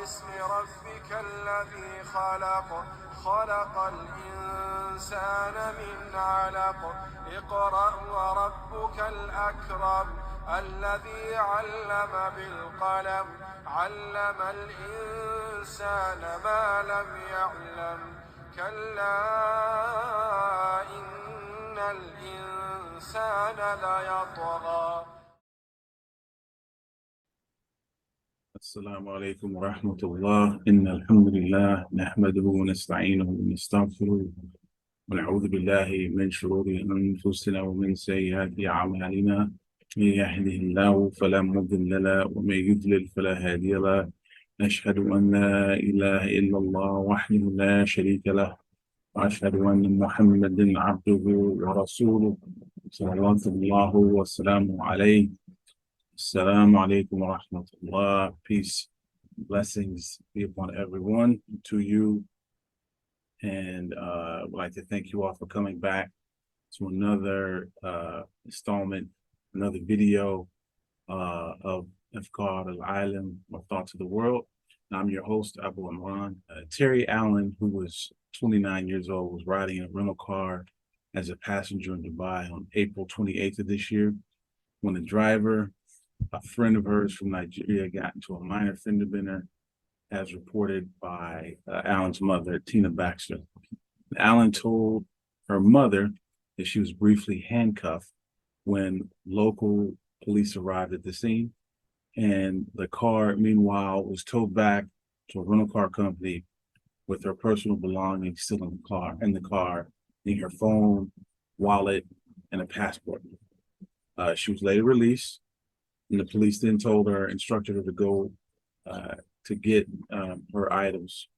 باسم ربك الذي خلق خلق الإنسان من علق اقرأ وربك الأكرم الذي علم بالقلم علم الإنسان ما لم يعلم كلا إن الإنسان ليطغى. السلام عليكم ورحمة الله. إن الحمد لله نحمده ونستعينه ونستغفره ونعوذ بالله من شرور أنفسنا ومن سيئات أعمالنا. من يهده الله فلا مضل له ومن يضلل فلا هادي له. نشهد أن لا إله إلا الله وحده لا شريك له وأشهد أن محمدا عبده ورسوله صلوات الله وسلامه عليه. Assalamu alaikum wa rahmatullah. Peace, blessings be upon everyone, to you. And I'd like to thank you all for coming back to another installment, another video of Afkar al-Alam, or Thoughts of the World. And I'm your host, Abu Imran. Terry Allen, who was 29 years old, was riding in a rental car as a passenger in Dubai on April 28th of this year when the driver, a friend of hers from Nigeria, got into a minor fender bender, as reported by Allen's mother, Tina Baxter. Allen told her mother that she was briefly handcuffed when local police arrived at the scene, and the car, meanwhile, was towed back to a rental car company with her personal belongings still in the car, including her phone, wallet, and a passport. She was later released. And the police then instructed her to go to get her items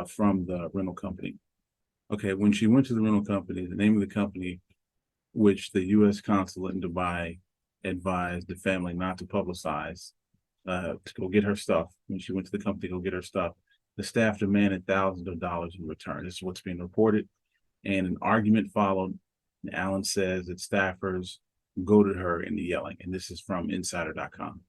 from the rental company. Okay, when she went to the rental company, the name of the company, which the U.S. consulate in Dubai advised the family not to publicize, to go get her stuff. When she went to the company to go get her stuff, the staff demanded thousands of dollars in return. This is what's being reported. And an argument followed. And Allen says that staffers goaded her into yelling, and this is from insider.com.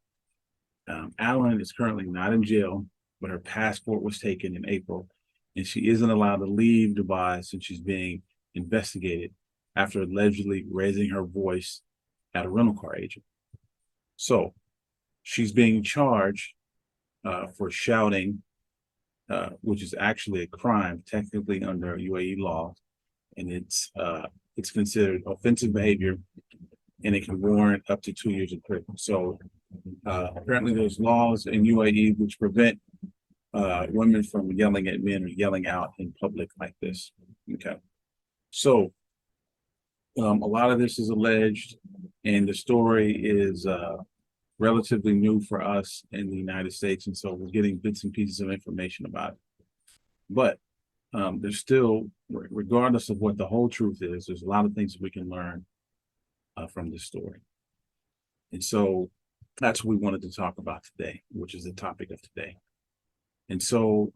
Allen is currently not in jail, but her passport was taken in April, and she isn't allowed to leave Dubai since she's being investigated after allegedly raising her voice at a rental car agent. So she's being charged for shouting, which is actually a crime technically under UAE law, and it's considered offensive behavior, and it can warrant up to 2 years in prison. So apparently there's laws in UAE which prevent women from yelling at men or yelling out in public like this. Okay. So a lot of this is alleged, and the story is relatively new for us in the United States. And so we're getting bits and pieces of information about it. But there's still, regardless of what the whole truth is, there's a lot of things that we can learn from this story. And so that's what we wanted to talk about today, which is the topic of today. And so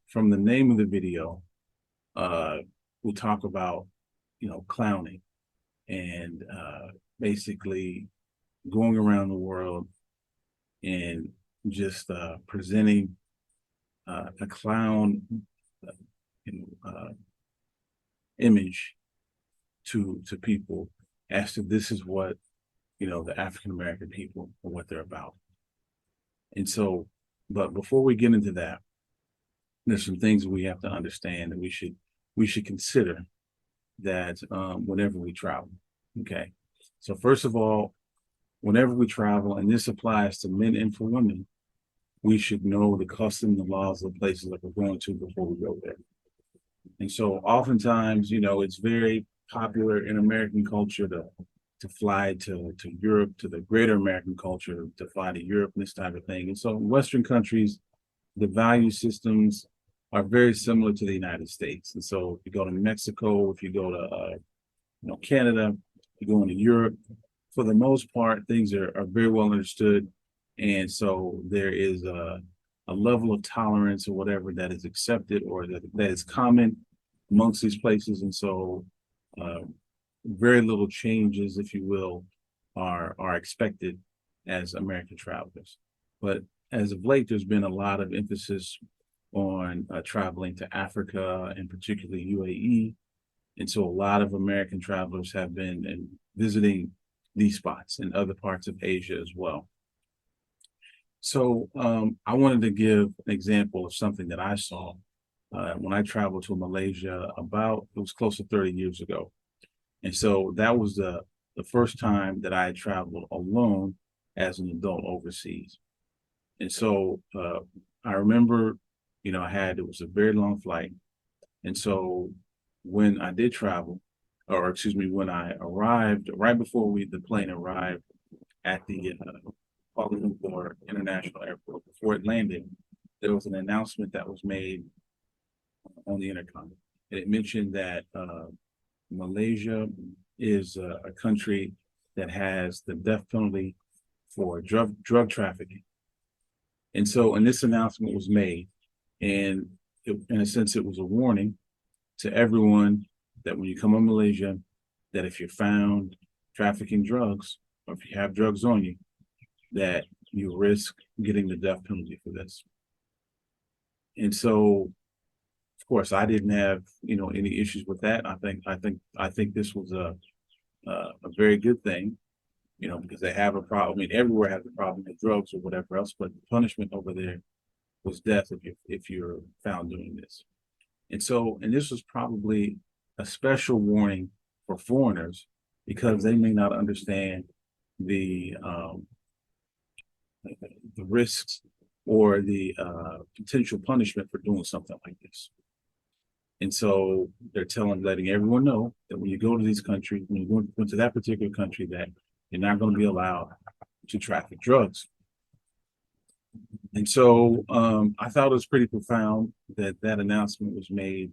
from the name of the video, we'll talk about, clowning and basically going around the world and just presenting a clown image to people as to this is what, the African-American people are, what they're about. And so, but before we get into that, there's some things we have to understand that we should consider that whenever we travel. Okay. So first of all, whenever we travel, and this applies to men and for women, we should know the custom, the laws of the places that we're going to before we go there. And so oftentimes, it's very popular in American culture to fly to Europe, to the greater American culture, to fly to Europe, and this type of thing. And so in Western countries, the value systems are very similar to the United States. And so if you go to Mexico, if you go to Canada, you go into Europe, for the most part, things are very well understood. And so there is a level of tolerance or whatever that is accepted or that is common amongst these places. And so very little changes, if you will, are expected as American travelers. But as of late, there's been a lot of emphasis on traveling to Africa and particularly UAE. And so a lot of American travelers have been visiting these spots in other parts of Asia as well. So I wanted to give an example of something that I saw when I traveled to Malaysia it was close to 30 years ago. And so that was the first time that I had traveled alone as an adult overseas. And so I remember, it was a very long flight. And so when I did travel, or excuse me, when I arrived, right before the plane arrived at the Kuala Lumpur International Airport, before it landed, there was an announcement that was made on the intercom. And it mentioned that Malaysia is a country that has the death penalty for drug trafficking. And so, and this announcement was made, and in a sense, it was a warning to everyone that when you come to Malaysia, that if you're found trafficking drugs, or if you have drugs on you, that you risk getting the death penalty for this. And so, of course, I didn't have any issues with that. I think this was a very good thing, because they have a problem. I mean, everywhere has a problem with drugs or whatever else, but the punishment over there was death if you're found doing this. And so, and this was probably a special warning for foreigners because they may not understand the risks or the potential punishment for doing something like this. And so they're letting everyone know that when you go to these countries, when you go into that particular country, that you're not going to be allowed to traffic drugs. And so I thought it was pretty profound that that announcement was made,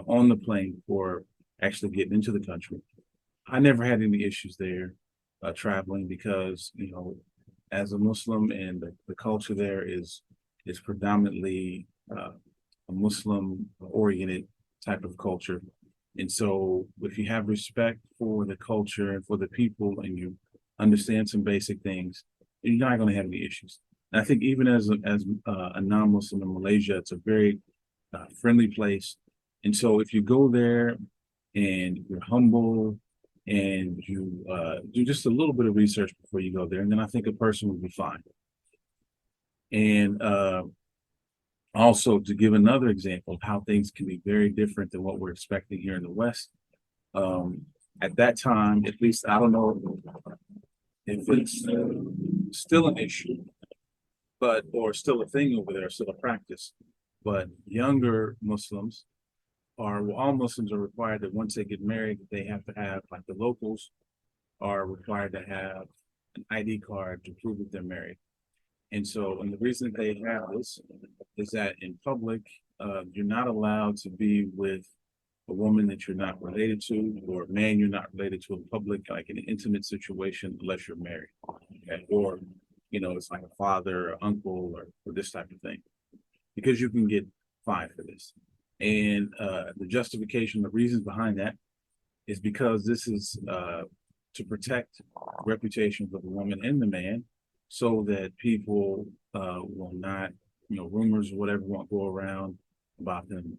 on the plane before actually getting into the country. I never had any issues there traveling because, as a Muslim and the culture there is predominantly a Muslim-oriented type of culture. And so if you have respect for the culture and for the people and you understand some basic things, you're not going to have any issues. And I think even as a non-Muslim in Malaysia, it's a very friendly place. And so if you go there and you're humble and you do just a little bit of research before you go there, and then I think a person will be fine. And also, to give another example of how things can be very different than what we're expecting here in the West, at that time, at least, I don't know if it's still an issue, or still a thing over there, still a practice, but younger Muslims all Muslims are required that once they get married, they have to have, like the locals are required to have an ID card to prove that they're married. And so, and the reason they have this is that in public, you're not allowed to be with a woman that you're not related to, or a man you're not related to in public, like in an intimate situation, unless you're married. Okay? Or, it's like a father or uncle or this type of thing, because you can get fined for this. And the justification, the reasons behind that is because this is to protect reputations of the woman and the man, so that people will not, rumors or whatever won't go around about them,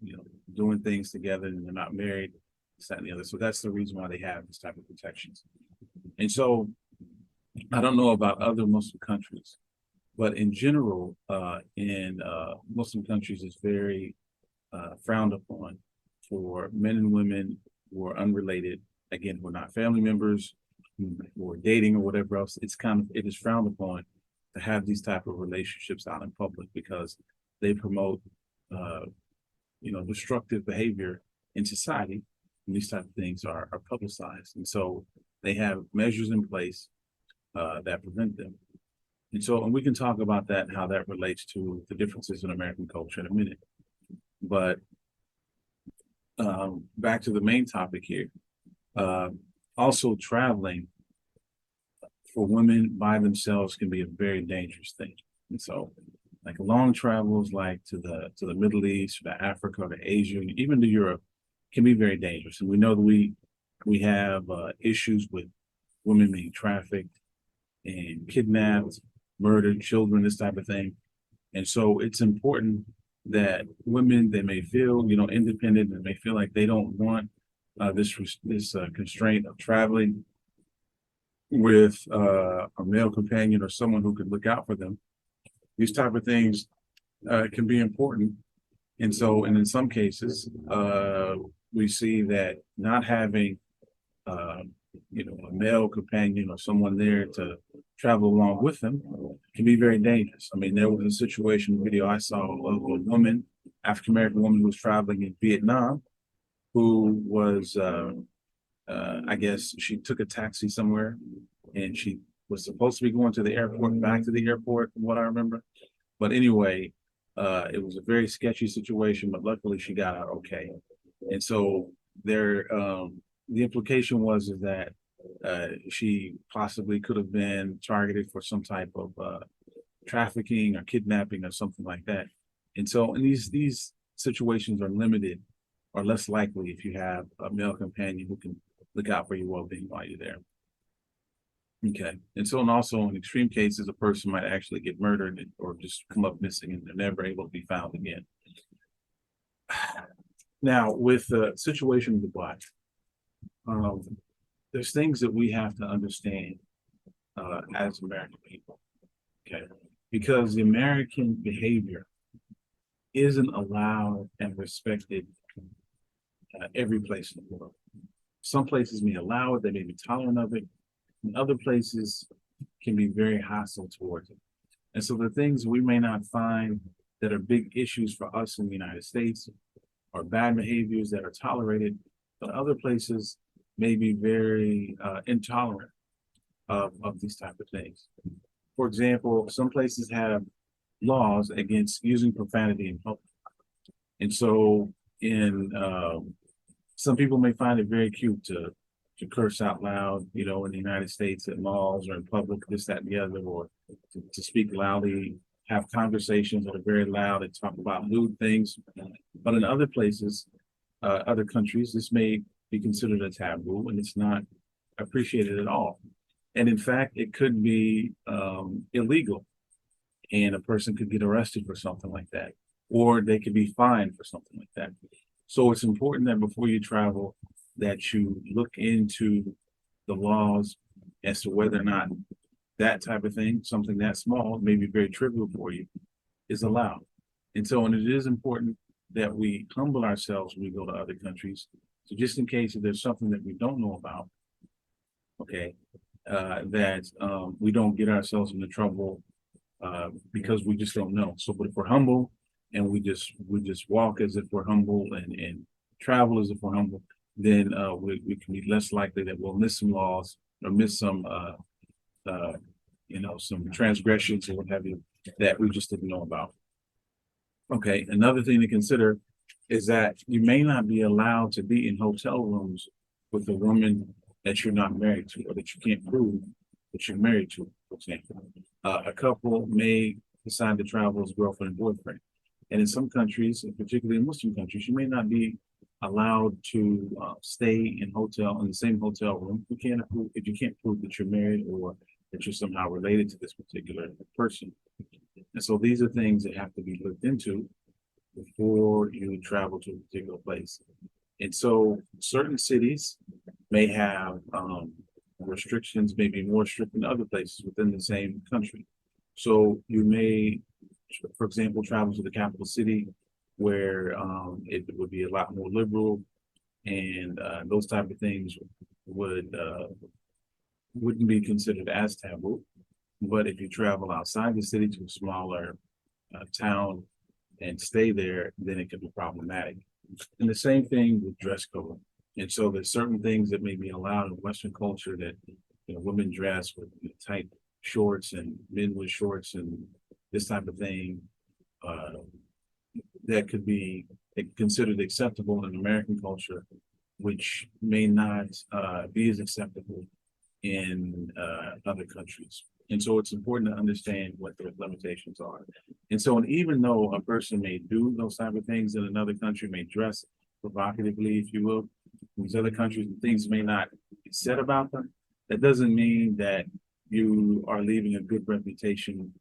doing things together and they're not married, this, that, and the other. So that's the reason why they have this type of protections. And so I don't know about other Muslim countries, but in general, in Muslim countries, it's very frowned upon for men and women who are unrelated, again, who are not family members, or dating or whatever else. It is frowned upon to have these type of relationships out in public because they promote, destructive behavior in society. And these type of things are publicized. And so they have measures in place that prevent them. And we can talk about that and how that relates to the differences in American culture in a minute. But back to the main topic here. Also, traveling for women by themselves can be a very dangerous thing. And so, like long travels, like to the Middle East, to Africa, to Asia, even to Europe, can be very dangerous. And we know that we have issues with women being trafficked and kidnapped murdered, children, this type of thing. And so it's important that women, they may feel, independent, and may feel like they don't want this constraint of traveling with a male companion or someone who could look out for them. These type of things can be important. And so, and in some cases, we see that not having, a male companion or someone there to travel along with them can be very dangerous. I mean, there was a situation video I saw of a woman, African American woman, who was traveling in Vietnam, who was, I guess, she took a taxi somewhere, and she was supposed to be going to the airport, back to the airport, from what I remember. But anyway, it was a very sketchy situation, but luckily she got out okay. And so there, the implication was is that she possibly could have been targeted for some type of trafficking or kidnapping or something like that. And so, and these situations are limited or less likely if you have a male companion who can look out for your well-being while you're there. Okay. And so, and also in extreme cases, a person might actually get murdered or just come up missing and they're never able to be found again. Now, with the situation of the Black, there's things that we have to understand as American people, okay? Because the American behavior isn't allowed and respected every place in the world. Some places may allow it, they may be tolerant of it, and other places can be very hostile towards it. And so the things we may not find that are big issues for us in the United States or bad behaviors that are tolerated, but other places may be very intolerant of these type of things. For example, some places have laws against using profanity in public. And so in some people may find it very cute to curse out loud, in the United States at malls or in public, this, that, and the other, or to speak loudly, have conversations that are very loud and talk about lewd things. But in other places, other countries, this may be considered a taboo and it's not appreciated at all. And in fact, it could be illegal and a person could get arrested for something like that, or they could be fined for something like that. So it's important that before you travel, that you look into the laws as to whether or not that type of thing, something that small, maybe very trivial for you, is allowed. And so, and it is important that we humble ourselves when we go to other countries. So just in case if there's something that we don't know about, okay, that we don't get ourselves into trouble because we just don't know. So, but if we're humble and we just walk as if we're humble and travel as if we're humble, then we can be less likely that we'll miss some laws or miss some some transgressions or what have you that we just didn't know about. Okay, another thing to consider is that you may not be allowed to be in hotel rooms with a woman that you're not married to or that you can't prove that you're married to, for example. A couple may decide to travel as girlfriend and boyfriend. And in some countries, and particularly in Muslim countries, you may not be allowed to stay in the same hotel room if you can't prove that you're married or that you're somehow related to this particular person. And so these are things that have to be looked into before you travel to a particular place. And so certain cities may have restrictions, maybe more strict than other places within the same country. So you may, for example, travel to the capital city where it would be a lot more liberal, and those type of things wouldn't be considered as taboo. But if you travel outside the city to a smaller town and stay there, then it could be problematic. And the same thing with dress code. And so there's certain things that may be allowed in Western culture that women dress with tight shorts and men with shorts and this type of thing that could be considered acceptable in American culture, which may not be as acceptable in other countries. And so it's important to understand what the limitations are. And so, and even though a person may do those type of things in another country, may dress provocatively, if you will, in these other countries, things may not be said about them. That doesn't mean that you are leaving a good reputation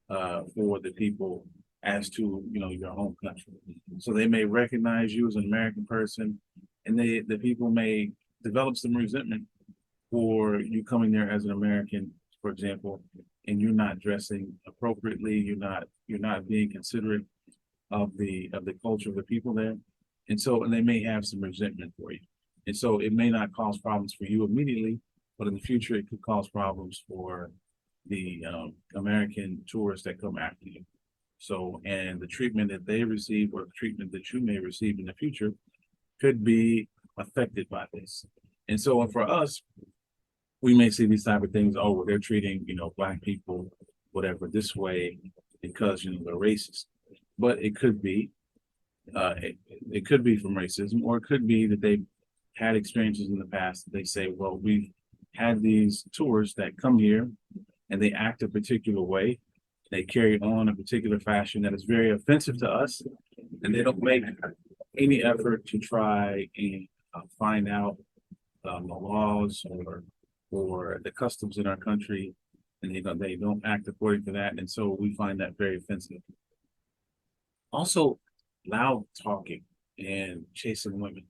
for the people as to your home country. So they may recognize you as an American person, and the people may develop some resentment for you coming there as an American, for example, and you're not dressing appropriately, you're not being considerate of the culture of the people there. And they may have some resentment for you. And so it may not cause problems for you immediately, but in the future it could cause problems for the American tourists that come after you. So, and the treatment that they receive or the treatment that you may receive in the future could be affected by this. And so for us, we may see these type of things. Oh, well, they're treating, Black people, whatever, this way because, they're racist. But it could be, it could be from racism, or it could be that they've had experiences in the past. They say, well, we've had these tourists that come here and they act a particular way. They carry on a particular fashion that is very offensive to us, and they don't make any effort to try and find out the laws or the customs in our country, and they don't act according to that. And so we find that very offensive. Also, loud talking and chasing women.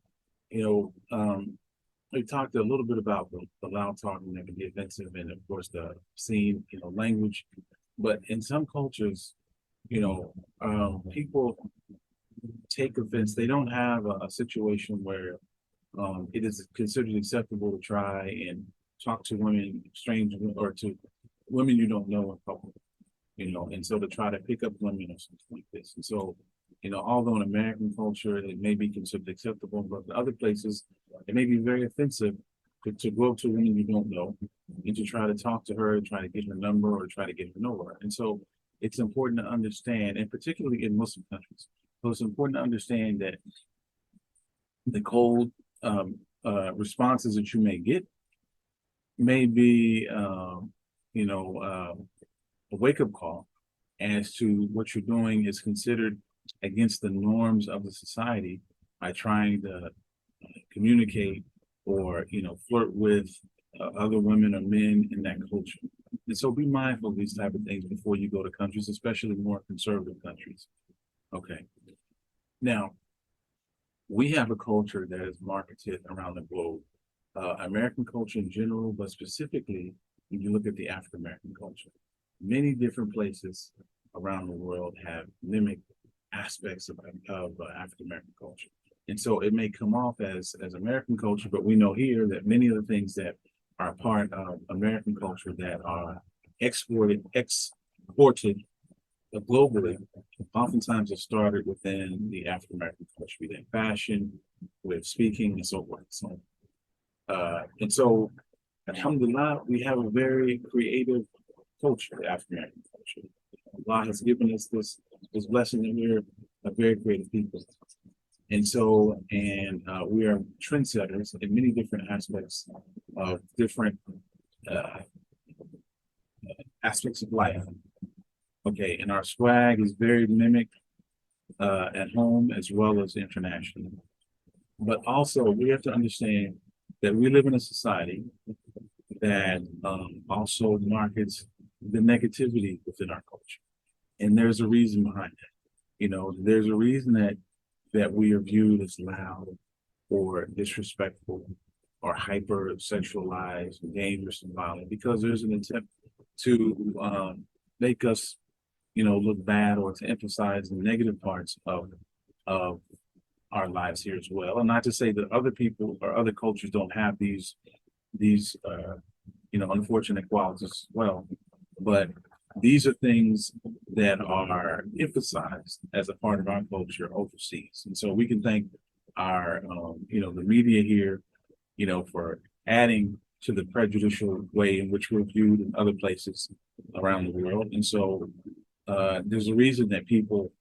We talked a little bit about the loud talking that can be offensive, and of course the obscene, language. But in some cultures, people take offense. They don't have a situation where it is considered acceptable to try and talk to women, strange or to women you don't know in public, and so to try to pick up women or something like this. And so, although in American culture it may be considered acceptable, but in other places it may be very offensive to go up to a woman you don't know and to try to talk to her, try to get her number or try to get her know her. And so it's important to understand, and particularly in Muslim countries, so it's important to understand that the cold responses that you may get may be, a wake-up call as to what you're doing is considered against the norms of the society by trying to communicate or flirt with other women or men in that culture. And so be mindful of these type of things before you go to countries, especially more conservative countries. Okay. Now, we have a culture that is marketed around the globe. American culture in general, but specifically when you look at the African American culture. Many different places around the world have mimicked aspects of African American culture. And so it may come off as American culture, but we know here that many of the things that are part of American culture that are exported globally, oftentimes are started within the African American culture, be that fashion, with speaking, and so forth. And so, alhamdulillah, we have a very creative culture, the African American culture. Allah has given us this blessing, and we're a very creative people. And so, we are trendsetters in many different aspects of different aspects of life. Okay, and our swag is very mimicked at home as well as internationally. But also, we have to understand that we live in a society that also markets the negativity within our culture. And there's a reason behind that. There's a reason that we are viewed as loud or disrespectful or hyper sexualized, dangerous and violent, because there's an attempt to make us, look bad, or to emphasize the negative parts of our lives here as well. And not to say that other people or other cultures don't have these unfortunate qualities as well, but these are things that are emphasized as a part of our culture overseas. And so we can thank our, the media here, for adding to the prejudicial way in which we're viewed in other places around the world. And so there's a reason that people,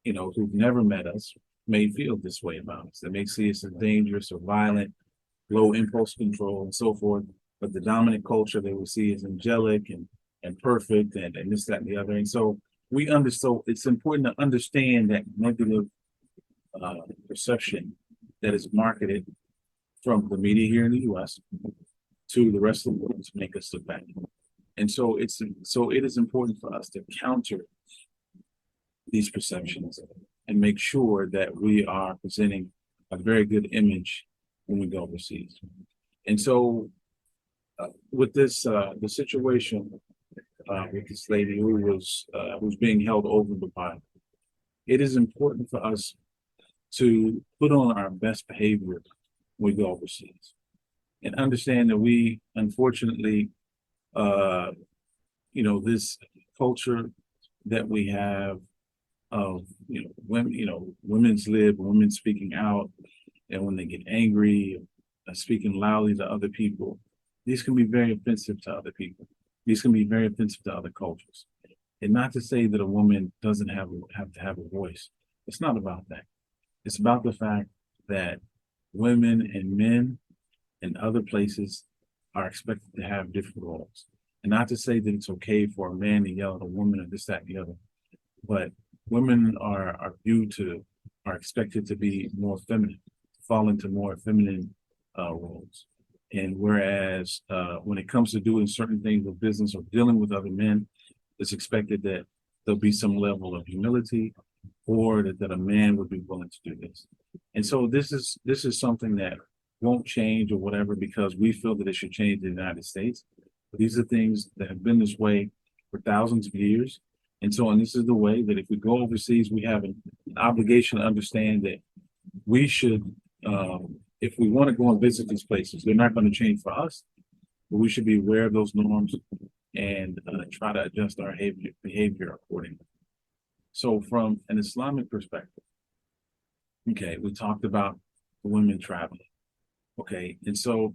who've never met us may feel this way about us. They may see us as dangerous or violent, low impulse control, and so forth. But the dominant culture they will see as angelic and perfect and this, that, and the other. And so it's important to understand that negative perception that is marketed from the media here in the US to the rest of the world to make us look bad. And so it is important for us to counter these perceptions and make sure that we are presenting a very good image when we go overseas. And so with this the situation with this lady who was being held over the Bible, it is important for us to put on our best behavior when we go overseas and understand that we unfortunately this culture that we have of women's lib, women speaking out, and when they get angry, speaking loudly to other people, these can be very offensive to other people. These can be very offensive to other cultures. And not to say that a woman doesn't have to have a voice. It's not about that. It's about the fact that women and men in other places are expected to have different roles. And not to say that it's okay for a man to yell at a woman or this, that, and the other, but women are expected to be more feminine, fall into more feminine roles. And whereas when it comes to doing certain things with business or dealing with other men, it's expected that there'll be some level of humility, or that a man would be willing to do this. And so this is something that won't change or whatever because we feel that it should change in the United States. But these are things that have been this way for thousands of years. And so, and this is the way that if we go overseas, we have an obligation to understand that we should, if we want to go and visit these places, they're not going to change for us, but we should be aware of those norms and try to adjust our behavior accordingly. So from an Islamic perspective, okay, we talked about women traveling. Okay, and so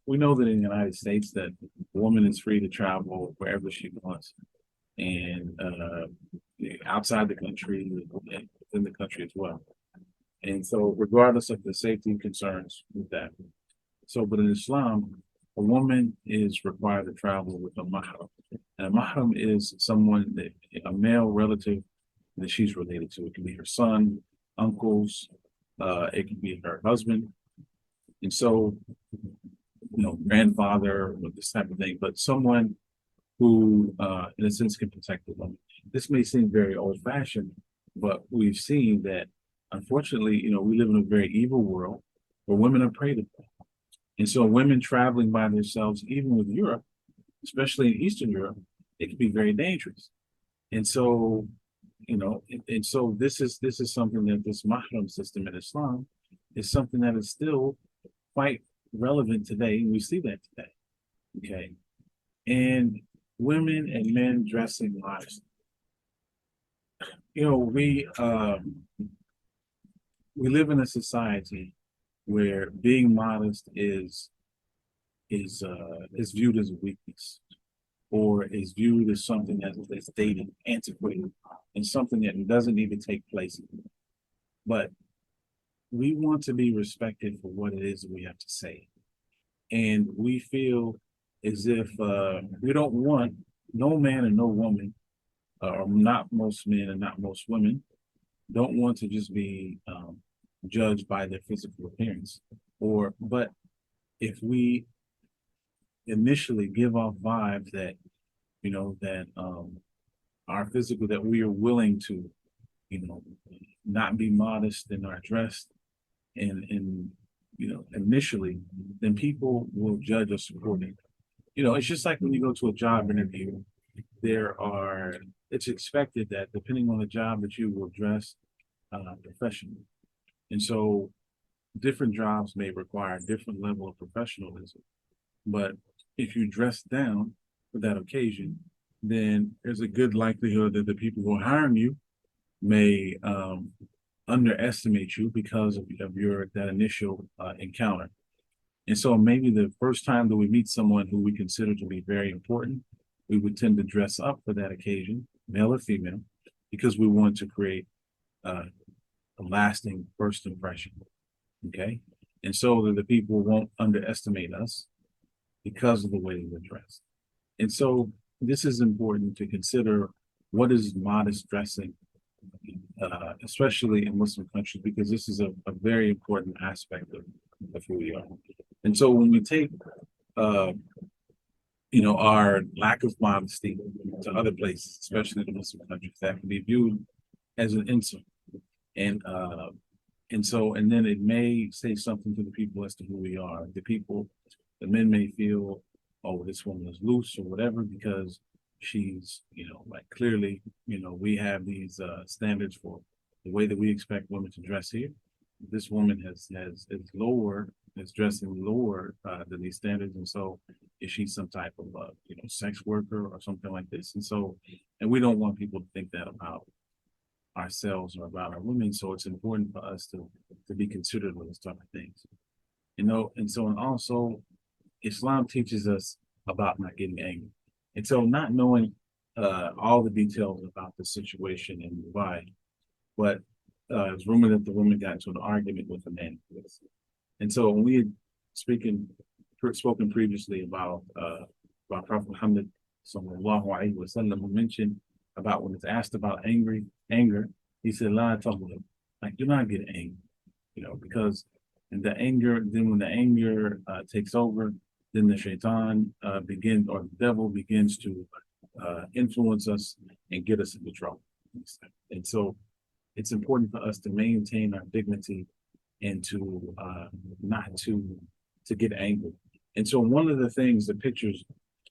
we know that in the United States that a woman is free to travel wherever she wants, and outside the country and within the country as well. And so regardless of the safety concerns with that. So, but in Islam, a woman is required to travel with a mahram. And a mahram is someone that, a male relative that she's related to. It can be her son, uncles, it can be her husband. And so, grandfather, this type of thing, but someone who, in a sense, can protect the woman. This may seem very old-fashioned, but we've seen that, unfortunately, we live in a very evil world where women are preyed upon. And so women traveling by themselves, even with Europe, especially in Eastern Europe, it can be very dangerous. And so, and so this is something that this mahram system in Islam is something that is still quite relevant today. And we see that today. Okay. And women and men dressing modestly. We live in a society where being modest is viewed as a weakness, or is viewed as something that's dated, antiquated, and something that doesn't even take place. But we want to be respected for what it is that we have to say. And we feel as if we don't want no man and no woman, or not most men and not most women, don't want to just be judged by their physical appearance. But if we initially give off vibes that, our physical, that we are willing to, not be modest in our dress and initially, then people will judge us accordingly. It's just like when you go to a job interview, it's expected that depending on the job that you will dress professionally. And so different jobs may require a different level of professionalism. But if you dress down for that occasion, then there's a good likelihood that the people who are hiring you may underestimate you because of that initial encounter. And so maybe the first time that we meet someone who we consider to be very important, we would tend to dress up for that occasion, male or female, because we want to create a lasting first impression. Okay. And so that the people won't underestimate us because of the way we're dressed. And so this is important to consider. What is modest dressing, especially in Muslim countries, because this is a very important aspect of who we are. And so when we take our lack of modesty to other places, especially the Muslim countries, that can be viewed as an insult. And then it may say something to the people as to who we are. The men may feel, oh, this woman is loose or whatever, because she's, like clearly, we have these standards for the way that we expect women to dress here. This woman is dressing lower than these standards, and so is she some type of sex worker or something like this? And we don't want people to think that about ourselves or about our women. So it's important for us to be considerate of those type of things, and also Islam teaches us about not getting angry. And so not knowing all the details about the situation and why, but it's rumored that the woman got into an argument with a man. And so when we had spoken previously about Prophet Muhammad sallallahu alaihi wasallam, who mentioned about when it's asked about anger, he said, "La taghdab," like do not get angry, because when the anger takes over, then the shaitan the devil begins to influence us and get us into trouble. And so it's important for us to maintain our dignity and to not to get angry. And so one of the things, the pictures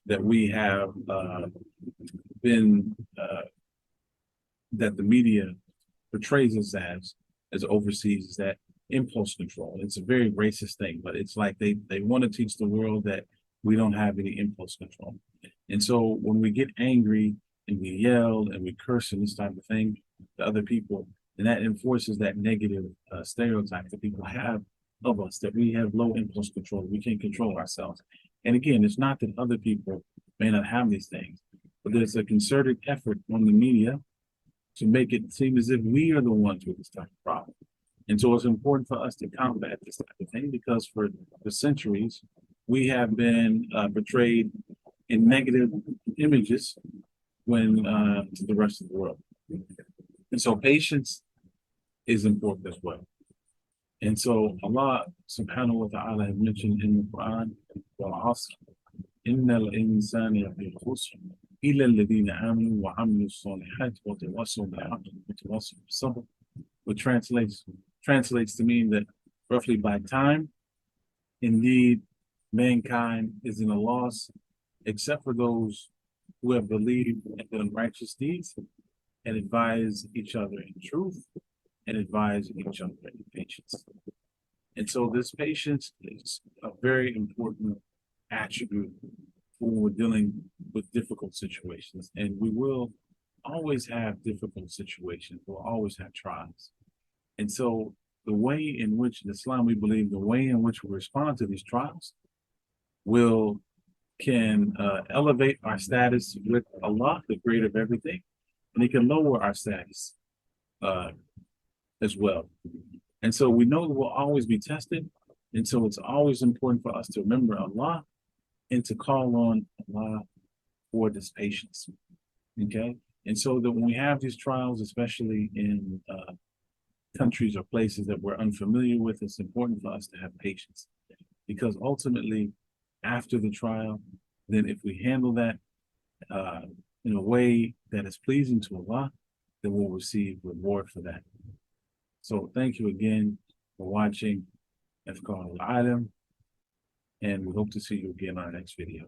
that we have been that the media portrays us as overseas, is that impulse control. It's a very racist thing, but it's like they want to teach the world that we don't have any impulse control. And so when we get angry and we yell and we curse and this type of thing to other people, and that enforces that negative stereotype that people have of us, that we have low impulse control, we can't control ourselves. And again, it's not that other people may not have these things, but there's a concerted effort on the media to make it seem as if we are the ones with this type of problem. And so it's important for us to combat this type of thing, because for centuries, we have been portrayed in negative images to the rest of the world. And so patience is important as well. And so Allah subhanahu wa ta'ala has mentioned in the Quran, وَالْعَصْرِ إِنَّ الْإِنسَانَ لَفِي خُسْرٍ إِلَّا الَّذِينَ آمَنُوا وَعَمِلُوا الصَّالِحَاتِ وَتَوَاصَوْا بِالْحَقِّ وَتَوَاصَوْا بِالصَّبْرِ, which translates to mean that roughly by time, indeed, mankind is in a loss, except for those who have believed and done righteous deeds and advise each other in truth and advise each other in patience. And so this patience is a very important attribute when we're dealing with difficult situations. And we will always have difficult situations. We'll always have trials. And so the way in which in Islam, we believe the way in which we respond to these trials can elevate our status with Allah, the creator of everything, and it can lower our status as well. And so we know that we'll always be tested. And so it's always important for us to remember Allah and to call on Allah for this patience. Okay? And so that when we have these trials, especially in countries or places that we're unfamiliar with, it's important for us to have patience. Because ultimately, after the trial, then if we handle that in a way that is pleasing to Allah, then we'll receive reward for that. So thank you again for watching Afkar Al-Alam, and we hope to see you again on our next video.